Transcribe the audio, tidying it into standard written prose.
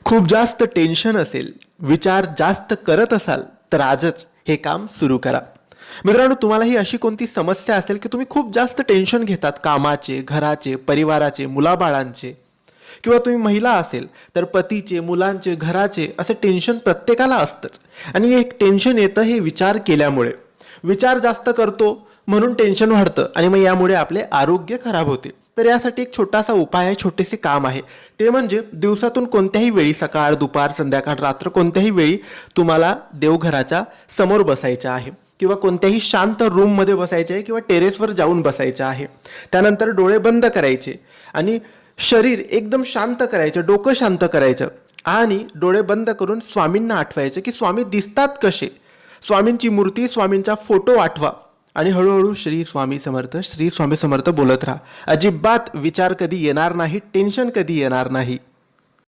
खूप जास्त टेन्शन असेल, विचार जास्त करत असाल तर आजच हे काम सुरू करा. मित्रांनो, तुम्हालाही अशी कोणती समस्या असेल की तुम्ही खूप जास्त टेन्शन घेतात कामाचे, घराचे, परिवाराचे, मुलाबाळांचे, किंवा तुम्ही महिला असेल तर पतीचे, मुलांचे, घराचे, असे टेन्शन प्रत्येकाला असतंच. आणि एक टेन्शन येतं हे विचार केल्यामुळे. विचार जास्त करतो म्हणून टेन्शन वाढतं आणि मग यामुळे आपले आरोग्य खराब होते. तर यासाठी एक छोटासा उपाय आहे, छोटेसे काम आहे. ते म्हणजे दिवसातून कोणत्याही वेळी, सकाळ, दुपार, संध्याकाळ, रात्र, कोणत्याही वेळी तुम्हाला देवघराच्या समोर बसायचं आहे किंवा कोणत्याही शांत रूममध्ये बसायचे आहे किंवा टेरेसवर जाऊन बसायचं आहे. त्यानंतर डोळे बंद करायचे आणि शरीर एकदम शांत करायचं, डोकं शांत करायचं आणि डोळे बंद करून स्वामींना आठवायचं की स्वामी दिसतात कसे. स्वामींची मूर्ती, स्वामींचा फोटो आठवा आणि हळूहळू श्री स्वामी समर्थ, श्री स्वामी समर्थ बोलत राहा. अजिबात विचार कधी येणार नाही, टेन्शन कधी येणार नाही.